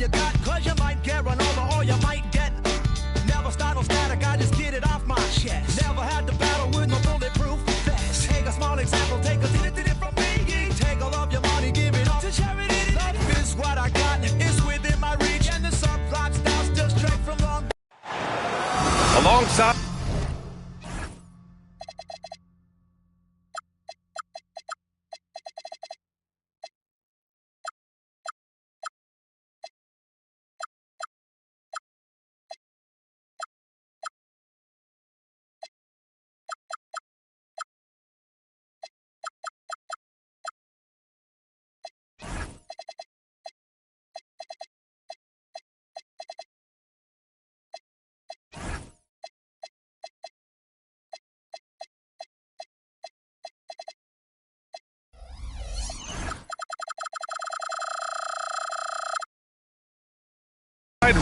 you got, cause you might get run over or you might get. Never start no static, I just get it off my chest. Never had to battle with no bulletproof vest. Take a small example, take a did it from me. Take all of your money, give it up to charity. Love is what I got, it's within my reach. And the subplot starts just straight from long. Alongside.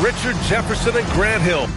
Richard Jefferson and Grant Hill.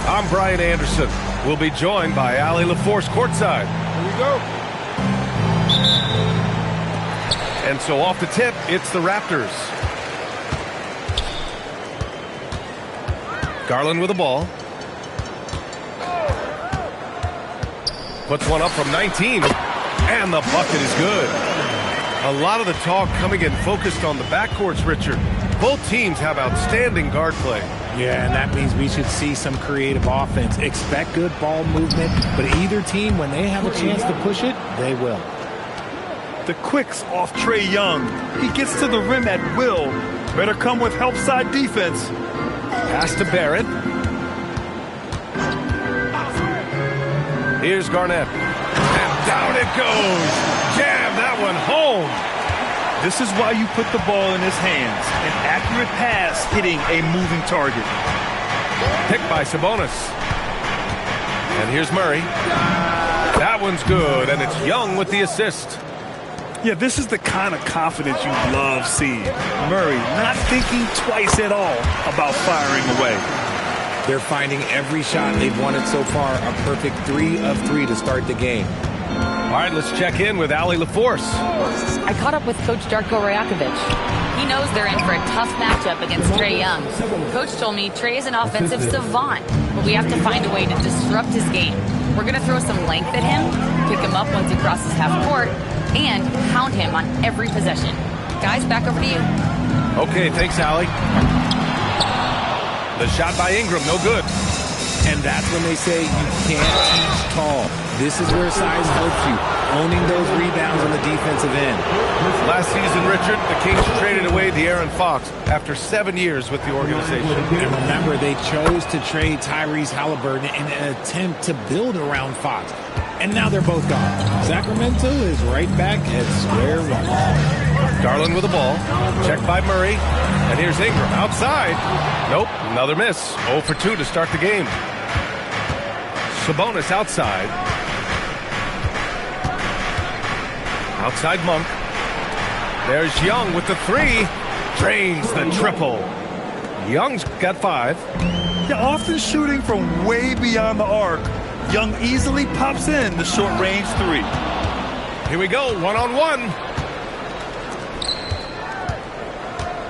I'm Brian Anderson. We'll be joined by Allie LaForce courtside. Here we go. And so off the tip, it's the Raptors. Garland with the ball. Puts one up from 19. And the bucket is good. A lot of the talk coming in focused on the backcourts, Richard. Both teams have outstanding guard play. Yeah, and that means we should see some creative offense. Expect good ball movement, but either team, when they have a chance to push it, they will. The quicks off Trae Young. He gets to the rim at will. Better come with help side defense. Pass to Barrett. Here's Garnett. And down it goes. Jam that one home. This is why you put the ball in his hands. An accurate pass hitting a moving target. Picked by Sabonis. And here's Murray. That one's good, and it's Young with the assist. Yeah, this is the kind of confidence you love seeing. Murray not thinking twice at all about firing away. They're finding every shot they've wanted so far a perfect 3 of 3 to start the game. All right, let's check in with Allie LaForce. I caught up with Coach Darko Rajakovic. He knows they're in for a tough matchup against Trae Young. Coach told me Trae is an offensive savant, but we have to find a way to disrupt his game. We're going to throw some length at him, pick him up once he crosses half court, and pound him on every possession. Guys, back over to you. Okay, thanks, Allie. The shot by Ingram, no good. And that's when they say you can't teach tall. This is where size helps you, owning those rebounds on the defensive end. Last season, Richard, the Kings traded away De'Aaron Fox after 7 years with the organization. And remember, they chose to trade Tyrese Halliburton in an attempt to build around Fox. And now they're both gone. Sacramento is right back at square one. Garland with the ball. Checked by Murray. And here's Ingram outside. Nope, another miss. 0 for 2 to start the game. Sabonis outside. Outside Monk. There's Young with the 3. Drains the triple. Young's got 5. Yeah, often shooting from way beyond the arc. Young easily pops in the short-range 3. Here we go, one-on-one.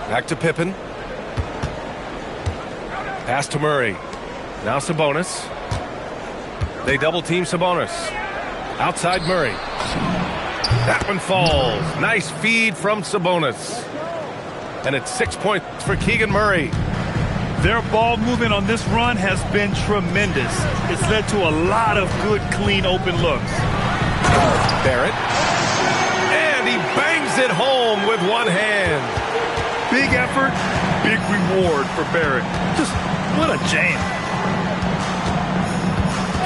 Back to Pippen. Pass to Murray. Now Sabonis. They double-team Sabonis. Outside Murray. That one falls. Nice feed from Sabonis. And it's 6 points for Keegan Murray. Their ball movement on this run has been tremendous. It's led to a lot of good, clean, open looks. Barrett. And he bangs it home with one hand. Big effort, big reward for Barrett. Just what a jam.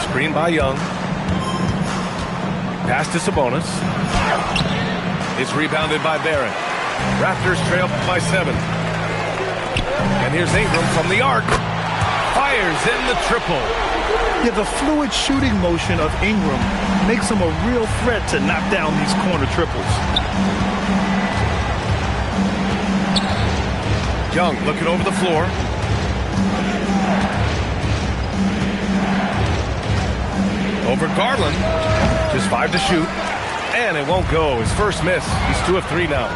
Screen by Young. Pass to Sabonis. It's rebounded by Barrett. Raptors trail by 7. And here's Ingram from the arc. Fires in the triple. Yeah, the fluid shooting motion of Ingram makes him a real threat to knock down these corner triples. Young looking over the floor. Over Garland. Just 5 to shoot. And it won't go. His first miss. He's 2 of 3 now.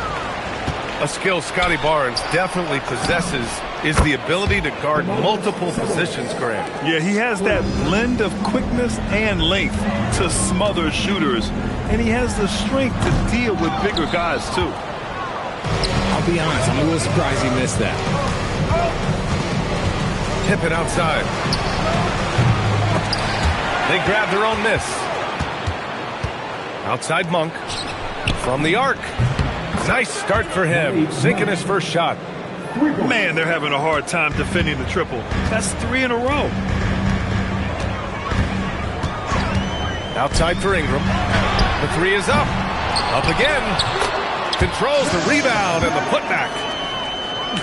A skill Scotty Barnes definitely possesses is the ability to guard multiple positions, Grant. Yeah, he has that blend of quickness and length to smother shooters. And he has the strength to deal with bigger guys, too. I'll be honest, I'm a little surprised he missed that. Tip it outside. They grab their own miss. Outside Monk. From the arc. Nice start for him. Sinking his first shot. Man, they're having a hard time defending the triple. That's 3 in a row. Outside for Ingram. The 3 is up. Up again. Controls the rebound and the putback.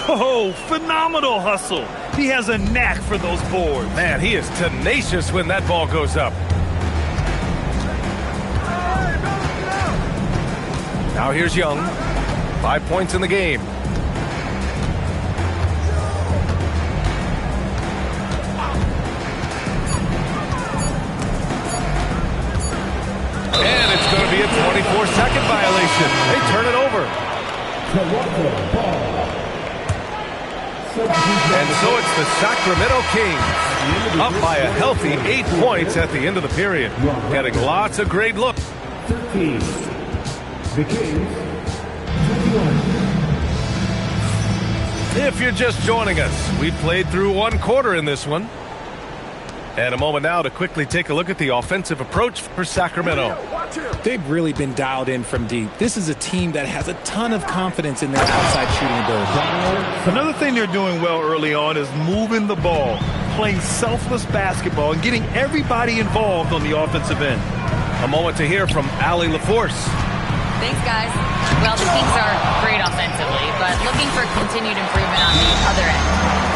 Oh, phenomenal hustle. He has a knack for those boards. Man, he is tenacious when that ball goes up. Now here's Young. 5 points in the game. And it's going to be a 24-second violation. They turn it over. And so it's the Sacramento Kings up by a healthy 8 points at the end of the period. Getting lots of great looks. The Kings, 21. If you're just joining us, we played through 1 quarter in this one. And a moment now to quickly take a look at the offensive approach for Sacramento. They've really been dialed in from deep. This is a team that has a ton of confidence in their outside shooting ability. Another thing they're doing well early on is moving the ball, playing selfless basketball, and getting everybody involved on the offensive end. A moment to hear from Allie LaForce. Thanks, guys. Well, the Kings are great offensively, but looking for continued improvement on the other end.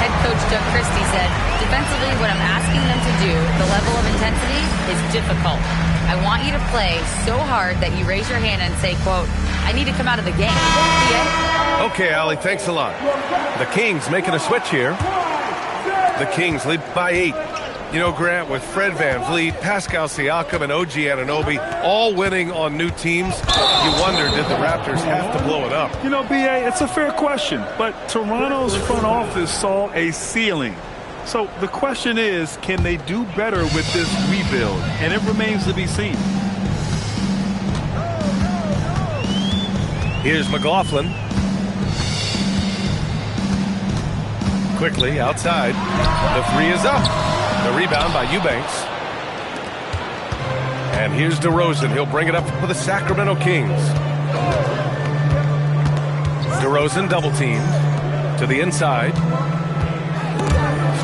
Head coach Doug Christie said, defensively, what I'm asking them to do, the level of intensity, is difficult. I want you to play so hard that you raise your hand and say, quote, I need to come out of the game. Yeah? Okay, Allie, thanks a lot. The Kings making a switch here. The Kings lead by 8. You know, Grant, with Fred VanVleet, Pascal Siakam, and OG Anunoby all winning on new teams, you wonder, did the Raptors have to blow it up? You know, B.A., it's a fair question, but Toronto's front office saw a ceiling. So the question is, can they do better with this rebuild? And it remains to be seen. Here's McLaughlin. Quickly outside. The 3 is up. The rebound by Eubanks. And here's DeRozan. He'll bring it up for the Sacramento Kings. DeRozan double teamed to the inside.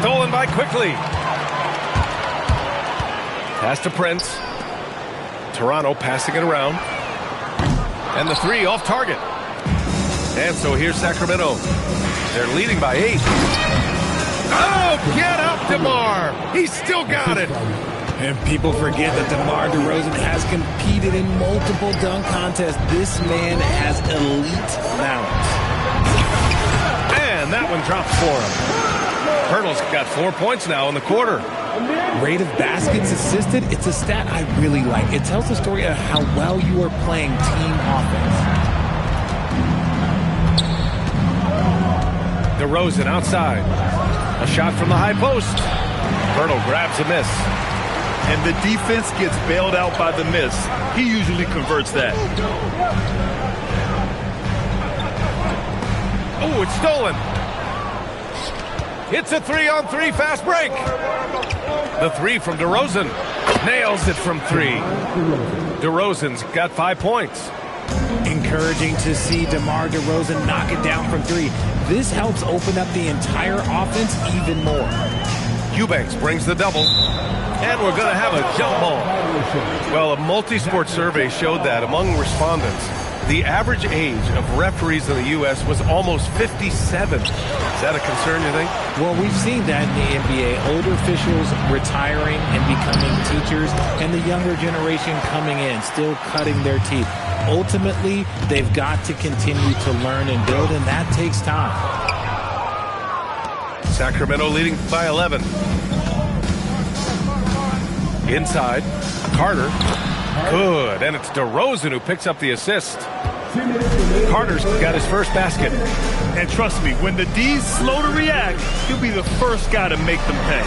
Stolen by Quickly. Pass to Prince. Toronto passing it around. And the 3 off target. And so here's Sacramento. They're leading by 8. Oh, get up, DeMar. He's still got it. And people forget that DeMar DeRozan has competed in multiple dunk contests. This man has elite balance. And that one drops for him. Hurdle's got 4 points now in the quarter. Rate of baskets assisted, it's a stat I really like. It tells the story of how well you are playing team offense. DeRozan outside. A shot from the high post. Hurdle grabs a miss. And the defense gets bailed out by the miss. He usually converts that. Oh, Ooh, it's stolen. It's a 3-on-3 fast break. The three from DeRozan. Nails it from 3. DeRozan's got 5 points. Encouraging to see DeMar DeRozan knock it down from 3. This helps open up the entire offense even more. Eubanks brings the double. And we're going to have a jump ball. Well, a multi-sport survey showed that among respondents, the average age of referees in the U.S. was almost 57. Is that a concern, you think? Well, we've seen that in the NBA. Older officials retiring and becoming teachers, and the younger generation coming in, still cutting their teeth. Ultimately, they've got to continue to learn and build, and that takes time. Sacramento leading by 11. Inside, Carter. Good, and it's DeRozan who picks up the assist. Carter's got his first basket. And trust me, when the D's slow to react, he'll be the first guy to make them pay.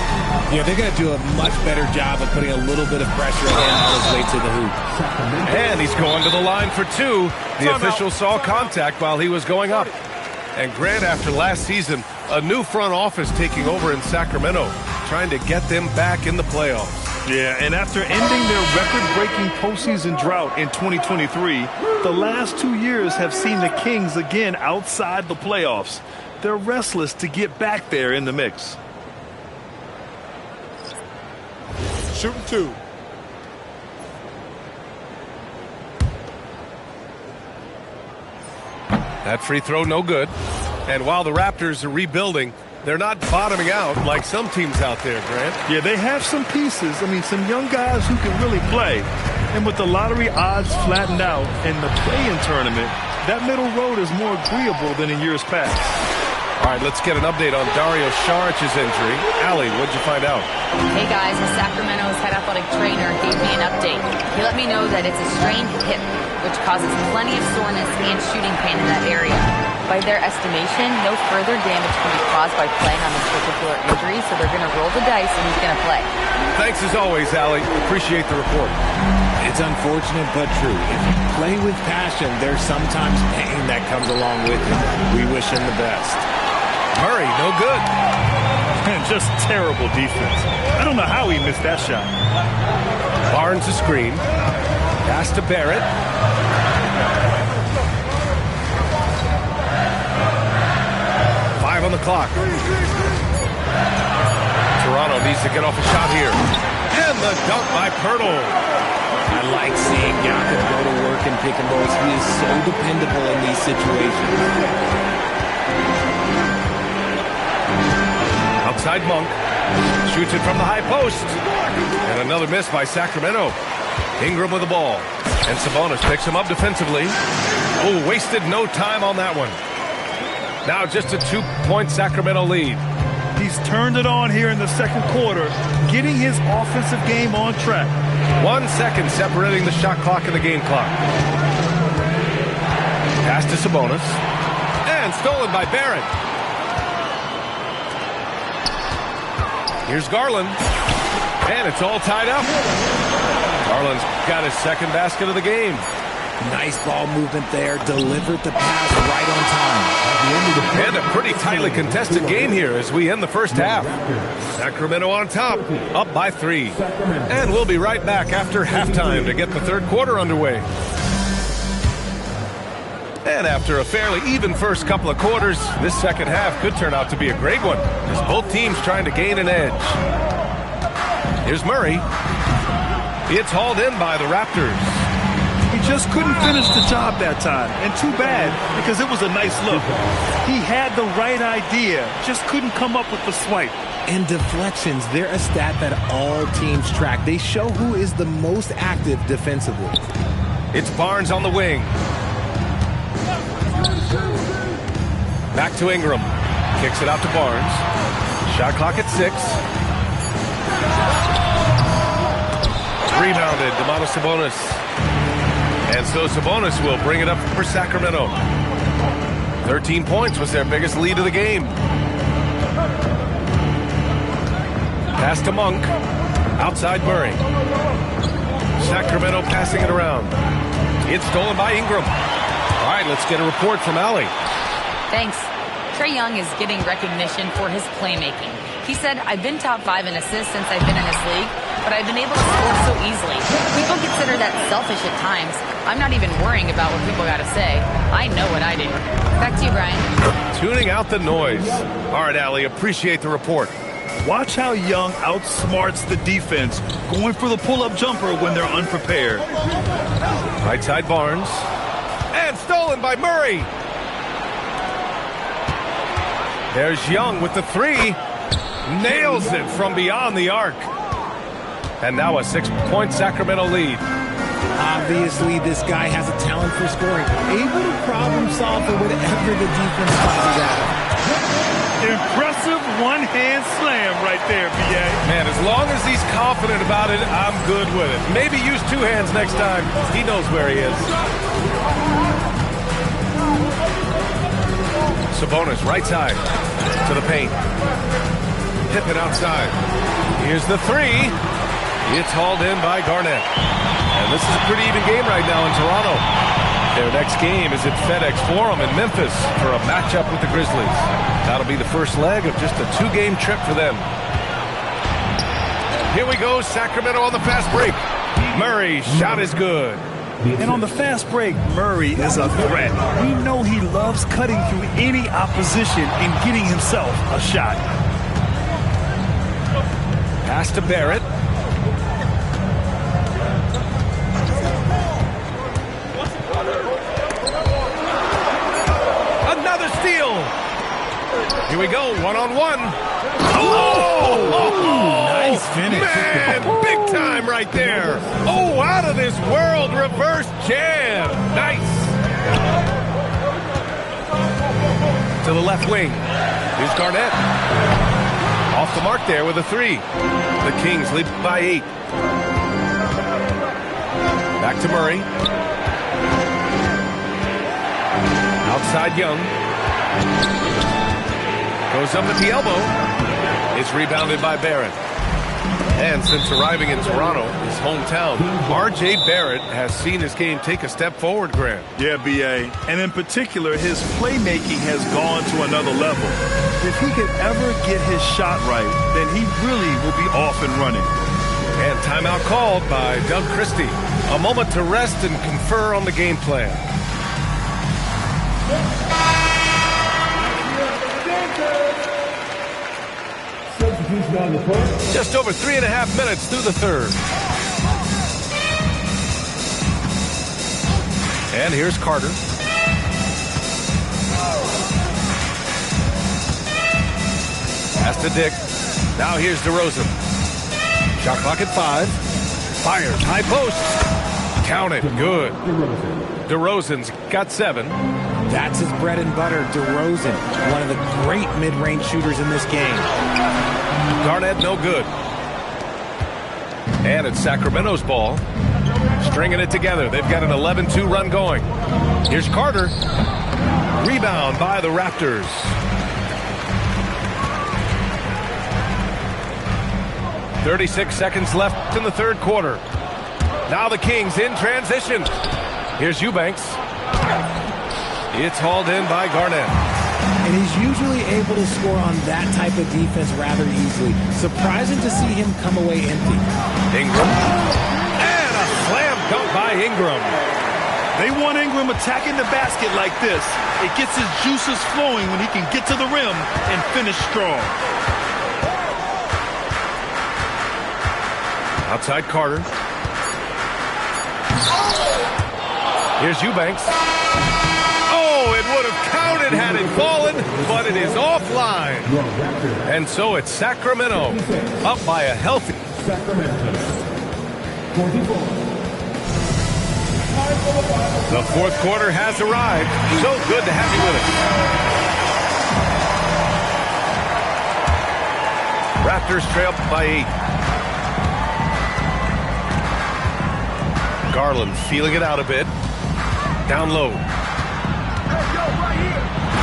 Yeah, they're going to do a much better job of putting a little bit of pressure on his way to the hoop. And he's going to the line for 2. The official saw contact while he was going up. And Grant, after last season, a new front office taking over in Sacramento, trying to get them back in the playoffs. Yeah, and after ending their record-breaking postseason drought in 2023, the last 2 years have seen the Kings again outside the playoffs. They're restless to get back there in the mix. Shooting 2. That free throw, no good. And while the Raptors are rebuilding, they're not bottoming out like some teams out there, Grant. Yeah, they have some pieces. I mean, some young guys who can really play. And with the lottery odds flattened out in the play-in tournament, that middle road is more agreeable than in years past. All right, let's get an update on Dario Saric's injury. Allie, what'd you find out? Hey guys, Sacramento's head athletic trainer gave me an update. He let me know that it's a strained hip, which causes plenty of soreness and shooting pain in that area. By their estimation, no further damage can be caused by playing on this particular injury, so they're going to roll the dice and he's going to play. Thanks as always, Allie. Appreciate the report. It's unfortunate but true. If you play with passion, there's sometimes pain that comes along with it. We wish him the best. Murray, no good. And just terrible defense. I don't know how he missed that shot. Barnes a screen. Pass to Barrett. On the clock. Toronto needs to get off a shot here. And the dunk by Pirtle. I like seeing Jakob go to work in pick and rolls. He is so dependable in these situations. Outside Monk. Shoots it from the high post. And another miss by Sacramento. Ingram with the ball. And Sabonis picks him up defensively. Oh, wasted no time on that one. Now just a 2-point Sacramento lead. He's turned it on here in the second quarter, getting his offensive game on track. 1 second separating the shot clock and the game clock. Pass to Sabonis. And stolen by Barrett. Here's Garland. And it's all tied up. Garland's got his second basket of the game. Nice ball movement there. Delivered the pass right on time. And a pretty tightly contested game here as we end the first half. Sacramento on top, up by 3. And we'll be right back after halftime to get the third quarter underway. And after a fairly even first couple of quarters, this second half could turn out to be a great one as both teams trying to gain an edge. Here's Murray. It's hauled in by the Raptors. He just couldn't finish the job that time, and too bad, because it was a nice look. He had the right idea, just couldn't come up with the swipe. And deflections, they're a stat that all teams track. They show who is the most active defensively. It's Barnes on the wing. Back to Ingram. Kicks it out to Barnes. Shot clock at 6. Rebounded, Domantas Sabonis. And so Sabonis will bring it up for Sacramento. 13 points was their biggest lead of the game. Pass to Monk. Outside Murray. Sacramento passing it around. It's stolen by Ingram. All right, let's get a report from Allie. Thanks. Trae Young is getting recognition for his playmaking. He said, "I've been top 5 in assists since I've been in this league, but I've been able to score so easily. People consider that selfish at times. I'm not even worrying about what people got to say. I know what I do." Back to you, Brian. Tuning out the noise. All right, Allie, appreciate the report. Watch how Young outsmarts the defense, going for the pull-up jumper when they're unprepared. Right side Barnes. And stolen by Murray. There's Young with the 3. Nails it from beyond the arc. And now a 6-point Sacramento lead. Obviously, this guy has a talent for scoring. Able to problem solve for whatever the defense tosses at him. Impressive one-hand slam right there, B.A. Man, as long as he's confident about it, I'm good with it. Maybe use 2 hands next time. He knows where he is. Sabonis, right side to the paint. Pippen outside. Here's the 3. It's hauled in by Garnett. And this is a pretty even game right now in Toronto. Their next game is at FedEx Forum in Memphis for a matchup with the Grizzlies. That'll be the first leg of just a 2-game trip for them. Here we go, Sacramento on the fast break. Murray, shot is good. And on the fast break, Murray is a threat. We know he loves cutting through any opposition and getting himself a shot. Pass to Barrett. Another steal. Here we go, one-on-one. Nice finish. Man, big time right there. Oh, out of this world reverse jam. Nice. To the left wing. Here's Garnett. Off the mark there with a 3. The Kings lead by 8. Back to Murray. Outside Young. Goes up at the elbow. It's rebounded by Barrett. And since arriving in Toronto, his hometown, R.J. Barrett has seen his game take a step forward, Grant. Yeah, B.A. And in particular, his playmaking has gone to another level. If he could ever get his shot right, then he really will be off and running. And timeout called by Doug Christie. A moment to rest and confer on the game plan. Just over 3.5 minutes through the third. And here's Carter. Pass to Dick. Now here's DeRozan. Shot clock at 5. Fires, high post. Count it, good. DeRozan's got 7. That's his bread and butter, DeRozan. One of the great mid-range shooters in this game. Garnett, no good. And it's Sacramento's ball. Stringing it together. They've got an 11-2 run going. Here's Carter. Rebound by the Raptors. .36 seconds left in the third quarter. Now the Kings in transition. Here's Eubanks. It's hauled in by Garnett. And he's usually able to score on that type of defense rather easily. Surprising to see him come away empty. Ingram. And a slam dunk by Ingram. They want Ingram attacking the basket like this. It gets his juices flowing when he can get to the rim and finish strong. Outside Carter. Here's Eubanks. Oh, it would have counted had it fallen, but it is offline. And so it's Sacramento up by a healthy. The fourth quarter has arrived. So good to have you with us. Raptors trail by 8. Garland feeling it out a bit. Down low.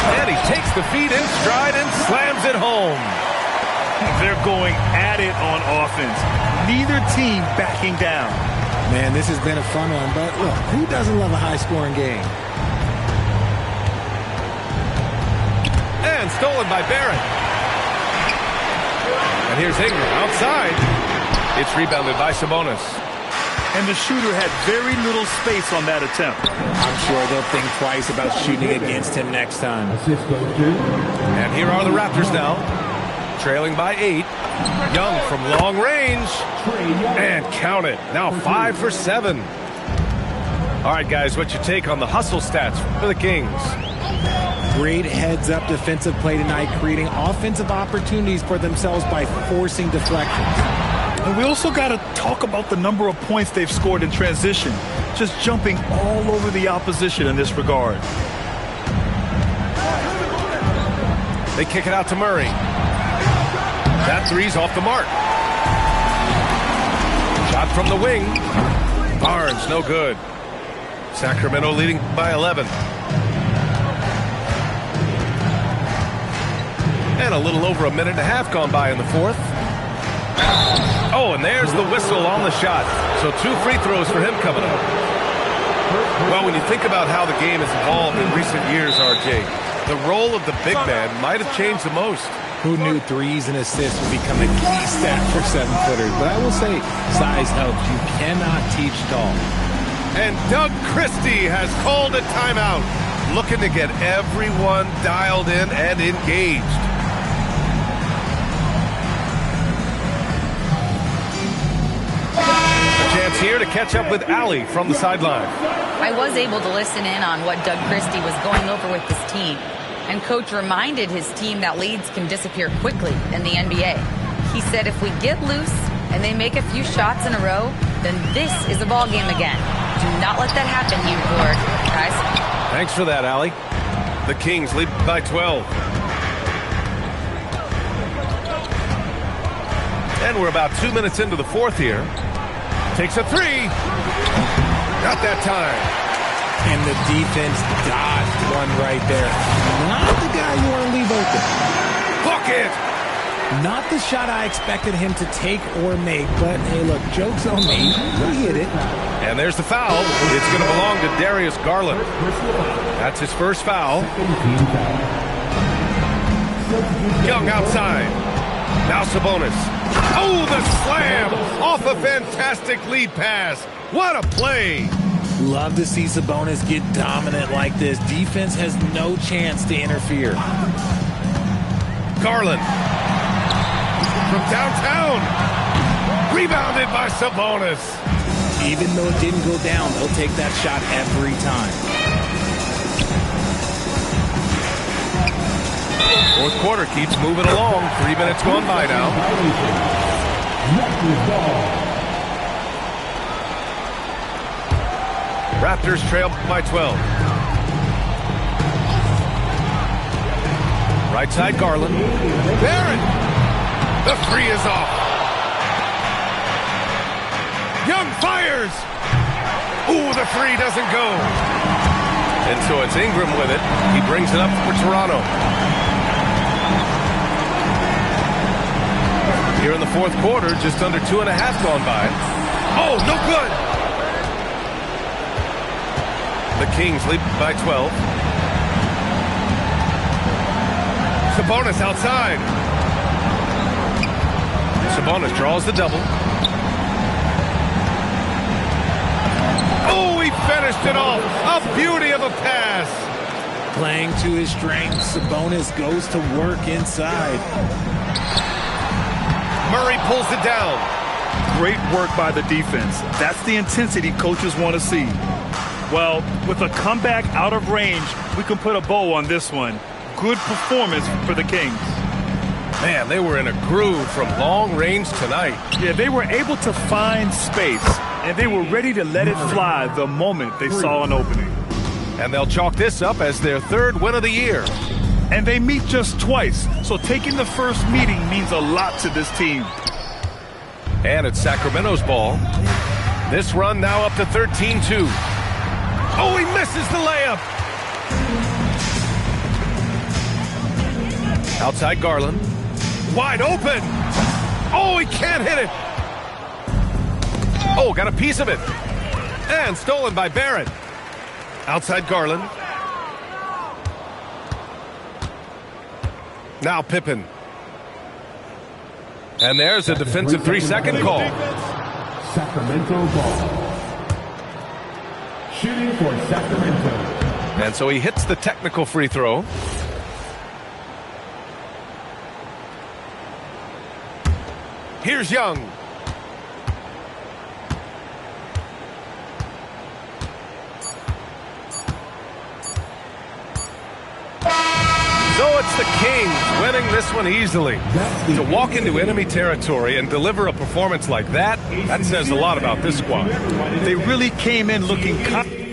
And he takes the feed in stride and slams it home. They're going at it on offense. Neither team backing down. Man, this has been a fun one, but look, who doesn't love a high-scoring game? And And stolen by Barrett. And here's Ingram outside. It's rebounded by Sabonis. And the shooter had very little space on that attempt. I'm sure they'll think twice about shooting against him next time. Assist goes to And here are the Raptors now, trailing by 8. Young from long range. Trae Young. And count it. Now 5 for 7. All right, guys, what's your take on the hustle stats for the Kings? Great heads-up defensive play tonight, creating offensive opportunities for themselves by forcing deflections. And we also got to talk about the number of points they've scored in transition, just jumping all over the opposition in this regard. They kick it out to Murray. That three's off the mark. Shot from the wing. Barnes, no good. Sacramento leading by 11. And a little over a minute and a half gone by in the fourth. Oh, and there's the whistle on the shot. So 2 free throws for him coming up. Well, when you think about how the game has evolved in recent years, RJ, the role of the big man might have changed the most. Who knew threes and assists would become a key stat for 7-footers? But I will say, size helps. You cannot teach tall. And Doug Christie has called a timeout, looking to get everyone dialed in and engaged. A chance here to catch up with Allie from the sideline. I was able to listen in on what Doug Christie was going over with his team. And Coach reminded his team that leads can disappear quickly in the NBA. He said if we get loose and they make a few shots in a row, then this is a ball game again. Do not let that happen, you board, guys. Thanks for that, Allie. The Kings lead by 12. And we're about 2 minutes into the fourth here. Takes a three. Not that time. And the defense dodged one right there. Not the guy you want to leave open. Book it! Not the shot I expected him to take or make, but hey, look, joke's on me. He hit it. And there's the foul. It's going to belong to Darius Garland. That's his first foul. Young outside. Now Sabonis. Oh, the slam off a fantastic lead pass. What a play. Love to see Sabonis get dominant like this. Defense has no chance to interfere. Garland from downtown. Rebounded by Sabonis. Even though it didn't go down, they'll take that shot every time. Fourth quarter keeps moving along. 3 minutes gone by now. Raptors trail by 12. Right side, Garland. Barrett! The three is off. Young fires! Ooh, the three doesn't go. And so it's Ingram with it. He brings it up for Toronto. Here in the fourth quarter, just under 2.5 gone by. Oh, no good! The Kings lead by 12. Sabonis outside. Sabonis draws the double. Oh, he finished it off. A beauty of a pass. Playing to his strengths, Sabonis goes to work inside. Murray pulls it down. Great work by the defense. That's the intensity coaches want to see. Well, with a comeback out of range, we can put a bow on this one. Good performance for the Kings. Man, they were in a groove from long range tonight. Yeah, they were able to find space, and they were ready to let it fly the moment they saw an opening. And they'll chalk this up as their third win of the year. And they meet just twice, so taking the first meeting means a lot to this team. And it's Sacramento's ball. This run now up to 13-2. Oh, he misses the layup. Outside Garland. Wide open. Oh, he can't hit it. Oh, got a piece of it. And stolen by Barrett. Outside Garland. Now Pippen. And there's a defensive 3-second call. Sacramento ball. Shooting for Sacramento. And so he hits the technical free throw. Here's Young. So it's the Kings winning this one easily. To walk into enemy territory and deliver a performance like that, that says a lot about this squad. They really came in looking confident.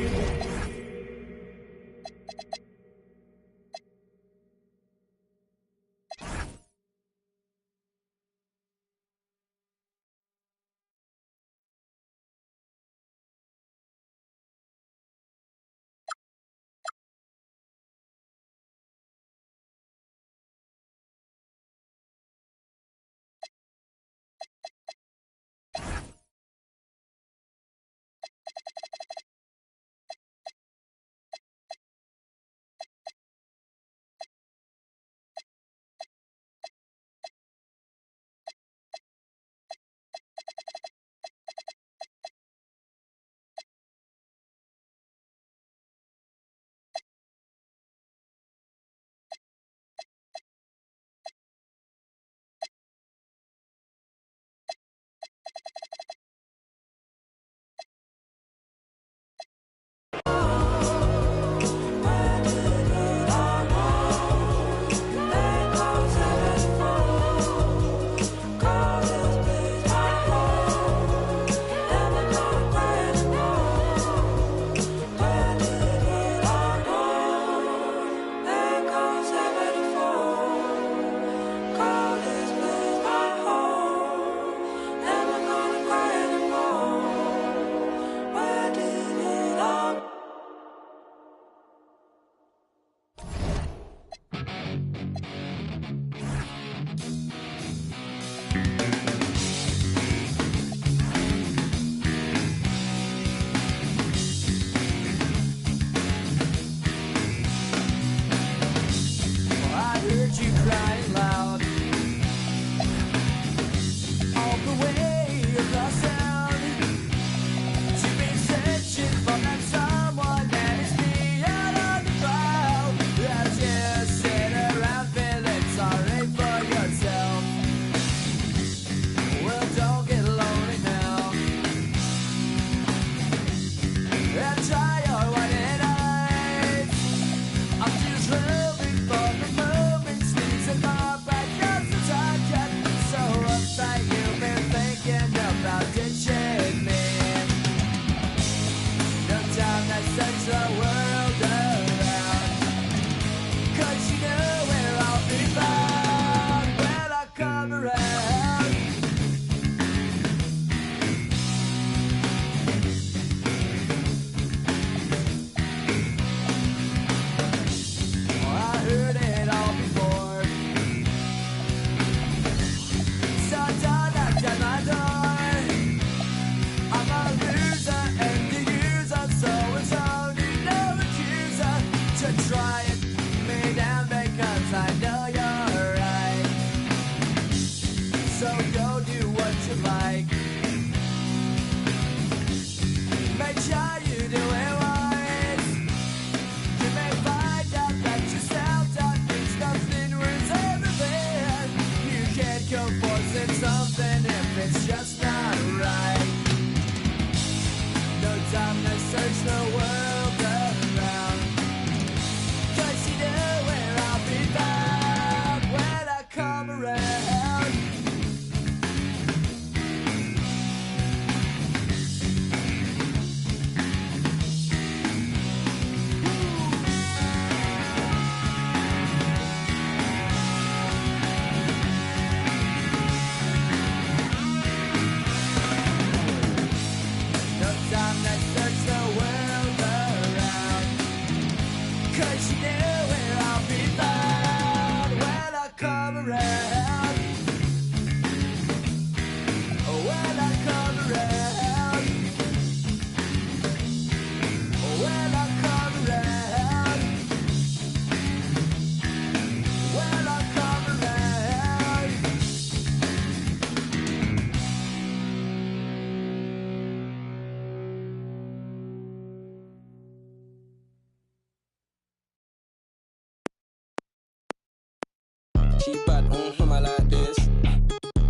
She bad, I like this.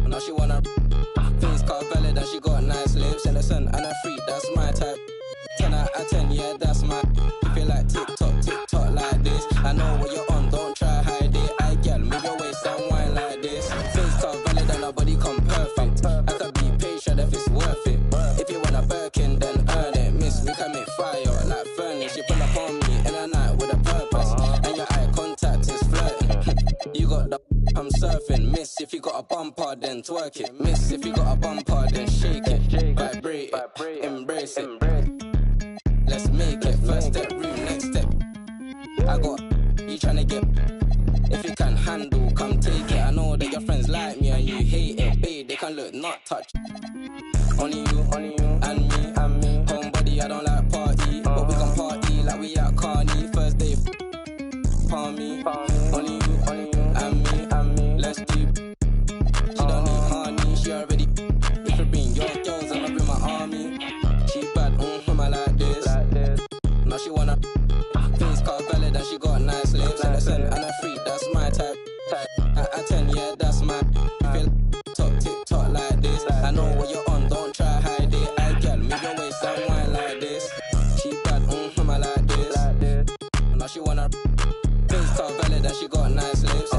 Now she wanna face car valid and she got nice lips. Innocent and a freak, that's my type. 10 out of 10, yeah, that's my. You feel like TikTok like this. I know what you're on, don't try hide it. I girl, move your waist and wine like this. Face car valid and her body come perfect. I could be patient if it's worth it. If you want a Birkin, then earn it. Miss, we can make fire like furnace. You pull up on me in a night with a purpose, and your eye contact is flirting. You got the I'm surfing. Miss, if you got a bumper, then twerk it. Miss, if you got a bumper, then shake it. Vibrate it, embrace it. Let's make it. First step, room, next step. I got you tryna get. If you can handle, come take it. I know that your friends like me and you hate it. Babe, they can look, not touch. Only you, and me. Homebody, I don't like party, but we can party like we at Carney. First day, palm me. Only you, and me. Let's do. She don't need honey, she already. If you bring your girls, I'ma bring my army. She bad, I like this. Now she wanna face car valid and she got nice lips. Innocent and a freak, that's my type. At 10, yeah, that's my. Feel TikTok like this. I know what you're on, don't try hide it. I girl, move your waist and wine like this. She bad, I like this. Now she wanna face car valid and she got nice lips.